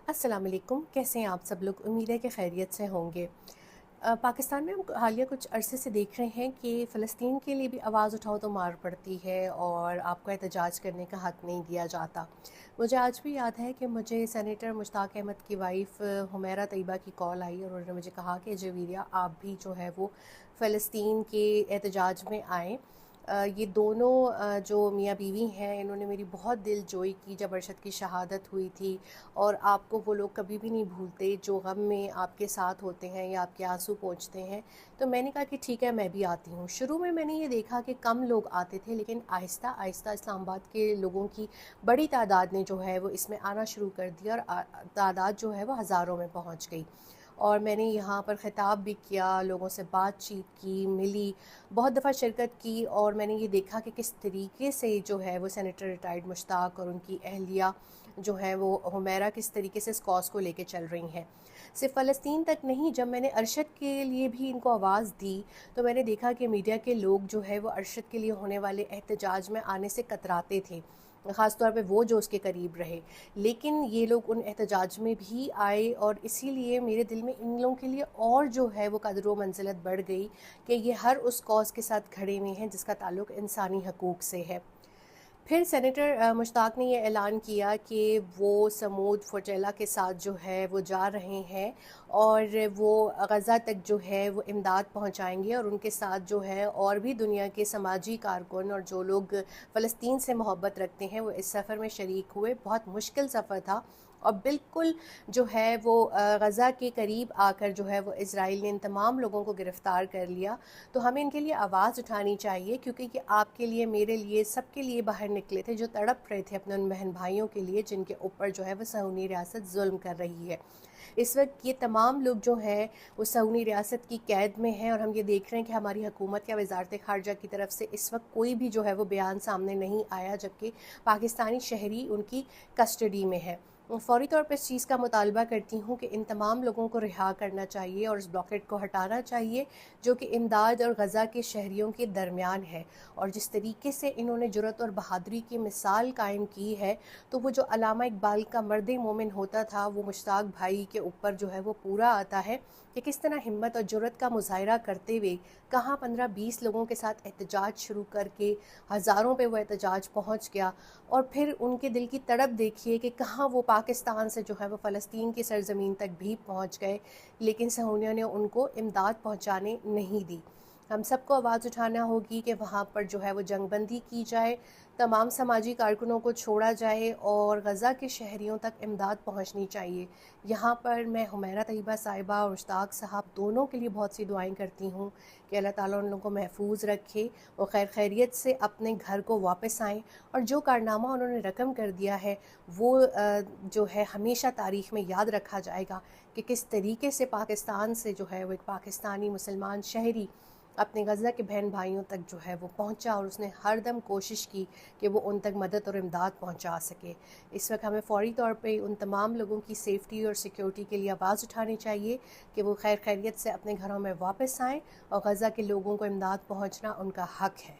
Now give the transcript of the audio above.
अस्सलाम वालेकुम। कैसे हैं आप सब लोग? उम्मीद है कि खैरियत से होंगे। पाकिस्तान में हम हालिया कुछ अरसे से देख रहे हैं कि फ़लस्तीन के लिए भी आवाज़ उठाओ तो मार पड़ती है और आपको एहतजाज करने का हक़ नहीं दिया जाता। मुझे आज भी याद है कि मुझे सेनेटर मुश्ताक अहमद की वाइफ़ हुमैरा तैयबा की कॉल आई और उन्होंने मुझे कहा कि जवेरिया आप भी जो है वो फ़लस्तीन के एहतजाज में आएँ। ये दोनों जो मियाँ बीवी हैं इन्होंने मेरी बहुत दिल जोई की जब अरशद की शहादत हुई थी, और आपको वो लोग कभी भी नहीं भूलते जो गम में आपके साथ होते हैं या आपके आंसू पोंछते हैं। तो मैंने कहा कि ठीक है, मैं भी आती हूँ। शुरू में मैंने ये देखा कि कम लोग आते थे, लेकिन आहिस्ता आहिस्ता इस्लामाबाद के लोगों की बड़ी तादाद ने जो है वो इसमें आना शुरू कर दिया और तादाद जो है वो हज़ारों में पहुँच गई। और मैंने यहाँ पर ख़िताब भी किया, लोगों से बातचीत की, मिली, बहुत दफ़ा शिरकत की, और मैंने ये देखा कि किस तरीके से जो है वो सेनेटर रिटायर्ड मुश्ताक और उनकी अहलिया जो है वो हुमैरा किस तरीके से इस कॉज़ को लेके चल रही हैं। सिर्फ फ़लस्तीन तक नहीं, जब मैंने अरशद के लिए भी इनको आवाज़ दी तो मैंने देखा कि मीडिया के लोग जो है वो अरशद के लिए होने वाले एहतजाज में आने से कतराते थे, ख़ास तौर पे वो जो उसके करीब रहे। लेकिन ये लोग उन एहतजाज में भी आए, और इसीलिए मेरे दिल में इन लोगों के लिए और जो है वो कदर व मंज़िलत बढ़ गई कि ये हर उस कॉज़ के साथ खड़े हुए हैं जिसका ताल्लुक़ इंसानी हकूक़ से है। फिर सेनेटर मुश्ताक ने ये ऐलान किया कि वो समूद फोटेला के साथ जो है वो जा रहे हैं और वो गज़ा तक जो है वो इमदाद पहुंचाएंगे, और उनके साथ जो है और भी दुनिया के समाजी कारकुन और जो लोग फ़लस्तीन से मोहब्बत रखते हैं वो इस सफ़र में शरीक हुए। बहुत मुश्किल सफ़र था, और बिल्कुल जो है वो गज़ा के करीब आकर जो है वो इज़राइल ने इन तमाम लोगों को गिरफ़्तार कर लिया। तो हमें इनके लिए आवाज़ उठानी चाहिए, क्योंकि ये आपके लिए, मेरे लिए, सबके लिए बाहर निकले थे जो तड़प रहे थे अपने उन बहन भाइयों के लिए जिनके ऊपर जो है वो सहूनी रियासत जुल्म कर रही है। इस वक्त ये तमाम लोग जो हैं वो सहूनी रियासत की कैद में हैं, और हम ये देख रहे हैं कि हमारी हुकूमत या वजारत ख़ारजा की तरफ से इस वक्त कोई भी जो है वो बयान सामने नहीं आया, जबकि पाकिस्तानी शहरी उनकी कस्टडी में है। फ़ौरी तौर पर इस चीज़ का मुतालबा करती हूँ कि इन तमाम लोगों को रिहा करना चाहिए और इस ब्लॉकेट को हटाना चाहिए जो कि इमदाद और गज़ा के शहरियों के दरमियान है। और जिस तरीके से इन्होंने जुर्रत और बहादुरी की मिसाल कायम की है, तो वो जो अल्लामा इकबाल का मर्द मोमिन होता था वो मुश्ताक भाई के ऊपर जो है वो पूरा आता है कि किस तरह हिम्मत और जुर्रत का मुजाहरा करते हुए कहाँ 15-20 लोगों के साथ एहतजाज शुरू करके हज़ारों पे वो एहतजाज पहुँच गया, और फिर उनके दिल की तड़प देखिए कि कहाँ वो पाकिस्तान से जो है वो फ़लस्तीन की सरज़मीन तक भी पहुँच गए, लेकिन सहूनियों ने उनको इमदाद पहुँचाने नहीं दी। हम सबको आवाज़ उठाना होगी कि वहाँ पर जो है वो जंगबंदी की जाए, तमाम समाजी कारकुनों को छोड़ा जाए और गज़ा के शहरियों तक इमदाद पहुँचनी चाहिए। यहाँ पर मैं हुमैरा तैयबा साहिबा और मुश्ताक साहब दोनों के लिए बहुत सी दुआएं करती हूँ कि अल्लाह ताला उन लोगों को महफूज रखे, वो खैर खैरियत से अपने घर को वापस आएँ, और जो कारनामा उन्होंने रकम कर दिया है वो जो है हमेशा तारीख़ में याद रखा जाएगा कि किस तरीके से पाकिस्तान से जो है वो एक पाकिस्तानी मुसलमान शहरी अपने गज़ा के बहन भाइयों तक जो है वो पहुंचा, और उसने हर दम कोशिश की कि वो उन तक मदद और इमदाद पहुंचा सके। इस वक्त हमें फ़ौरी तौर पे उन तमाम लोगों की सेफ़्टी और सिक्योरिटी के लिए आवाज़ उठानी चाहिए कि वो खैर खैरियत से अपने घरों में वापस आएँ, और गज़ा के लोगों को इमदाद पहुंचना उनका हक़ है।